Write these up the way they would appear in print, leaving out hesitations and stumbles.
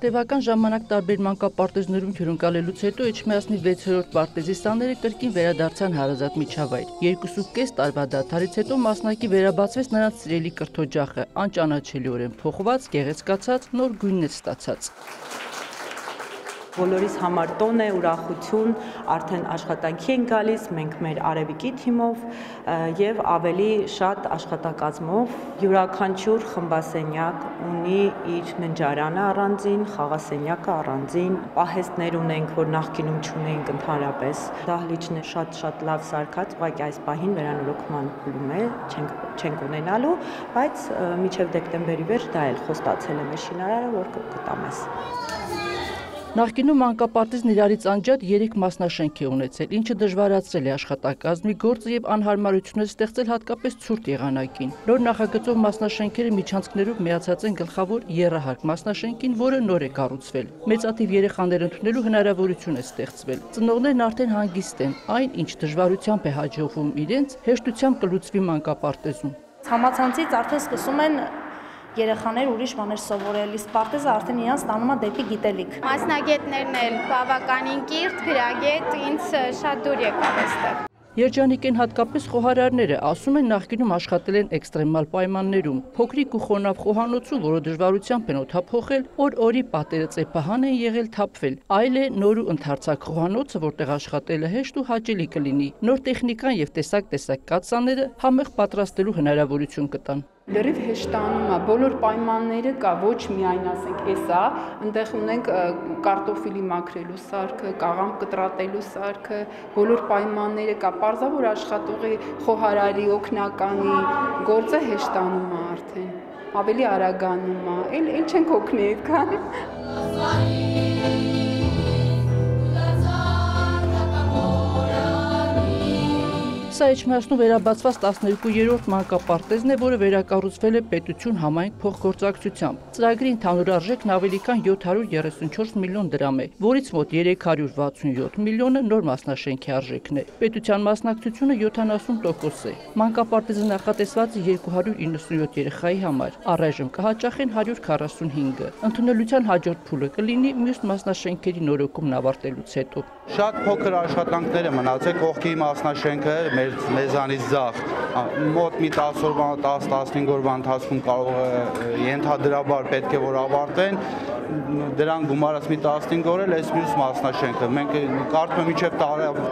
Տևական ժամանակ տարբեր մանկապարտեզներում հյուրընկալելուց հետո Էջմիածնի 6-րդ պարտեզի սաները կրկին վերադարձան հարազատ միջավայր։ 2.5 տարվա դադարից հետո մասնակի վերաբացվեց նրանց սիրելի կրթօջախը, անճանաչելիորեն փոխված, գեղեցկացած, նոր գույններ ստացած։ Բոլորիս համար տոն է, ուրախություն, արդեն աշխատանքի են գալիս, մենք մեր Արևիկի թիմով եւ ավելի շատ աշխատակազմով, յուրաքանչյուր խմբասենյակ ունի իր ննջարանը առանձին, խաղասենյակը առանձին, պահեստներ ունենք, որ նախկինում չունեինք ընդհանրապես, դահլիճն է շատ լավ սարքած, ուղղակի այս պահին վերանորոգման փուլում է, չենք ունենալու, բայց մինչեւ դեկտեմբերի վերջ դա էլ խոստացել է մեր շինարարը, որ կտա մեզ։ Նախկինում մանկապարտեզն իրարից անջատ 3 մասնաշենք է ունեցել, ինչը դժվարացրել է աշխատակազմի գործը եւ անհարմարություններ ստեղծել հատկապես ցուրտ եղանակին։ Նոր նախագծով մասնաշենքերը միջանցքներով միացած են գլխավոր եռահարկ մասնաշենքին, որը նոր է կառուցվել։ Մեծաթիվ երեխաներ ընդունելու հնարավորություն է ստեղծվել։ Ծնողներն արդեն հանգիստ են, այն ինչ դժվարությամբ է հաջողվում իրենց, հեշտությամբ կլուծվի մանկապարտեզում։ Համացանցից արդեն սկսում են երեխաներ ուրիշ բաներ սովորել, իսկ պարտեզը արդեն իրան ստանում է դեպի գիտելիք։ Մասնագետներն էլ բավականին կիրթ, գրագետ, ինձ շատ դուր եկավ այստեղ։ Երջանիկ են հատկապես խոհարարները, ասում են նախկինում աշխատել են էքստրեմալ պայմաններում, փոքրիկ ու խոնավ խոհանոցում, որը դժվարությամբ են օդափոխել, օր-օրի պատերը ծեփահան են եղել թափվել, այլ է նոր ու ընդարձակ խոհանոցը, որտեղ աշխատելը հեշտ ու հաճելի կլինի, նոր տեխնիկան եւ տեսակ կաթսաները համեղ պատրաստելու հնարավորություն կտան։ Լրիվ հեշտանում է, բոլոր պայմանները կա, ոչ միայն ասենք էսա, այնտեղ ունենք կարտոֆիլի մաքրելու սարքը, կաղամ կտրատելու սարքը, բոլոր պայմանները կա, պարզավոր աշխատողի խոհարարի օգնականի գործը հեշտանում է արդեն, ավելի արագանում է, էլ չենք օգնի այդքան։ Սա Էջմիածնում վերաբացված 12-րդ մանկապարտեզն է, որը վերակառուցվել է պետություն համայնք փոխգործակցությամբ։ Ծրագրի ընդհանուր արժեքն ավելի քան 734 միլիոն դրամ է, որից մոտ 367 միլիոնը նոր մասնաշենքի արժեքն է։ Պետության մասնակցությունը 70% է։ Մանկապարտեզը նախատեսված է 297 երեխայի համար, առայժմ կհաճախեն 145-ը։ Ընդունելության հաջորդ փուլը կլինի մյուս մասնաշենքերի նորոգումն ավարտելուց հետո։ Շատ փոքր աշխատանքներ է մնացել, կողքի մասնաշենքը մեզանից ձախ, մոտ մի 10 օրվա, 10-15 օրվա ընթացքում կարող է ենթադրաբար պետք է որ ավարտեն, դրան գումարած մի 15 օր էլ այս մյուս մասնաշենքը, մենք կարծում եմ մինչև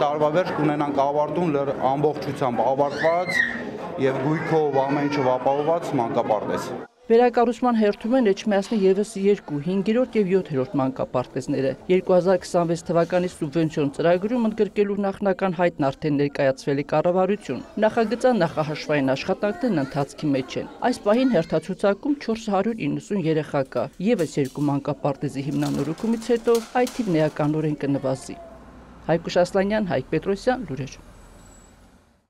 տարվա վերջ կունենանք ավարտում ամբողջությամբ ավարտված եւ գույքով ամեն ինչով ապահովված մանկապարտեզ։ Վերակառուցման հերթում են Էջմիածնի ևս 2, 5-րդ եւ 7-րդ մանկապարտեզները։ 2026 թվականի սուբվենցիոն ծրագրում ընդգրկելու նախնական հայտն արդեն ներկայացվել է կառավարություն։ Նախագծան նախահաշվային աշխատանքներն ընթացքի մեջ են։ Այս պահին հերթացուցակում 490 երեխա կա։ ԵՒս 2 մանկապարտեզի հիմնանորոգումից հետո այդ թիվն էականորեն կնվազի։ Հայկուշ Ասլանյան, Հայկ Պետրոսյան, լուրեր։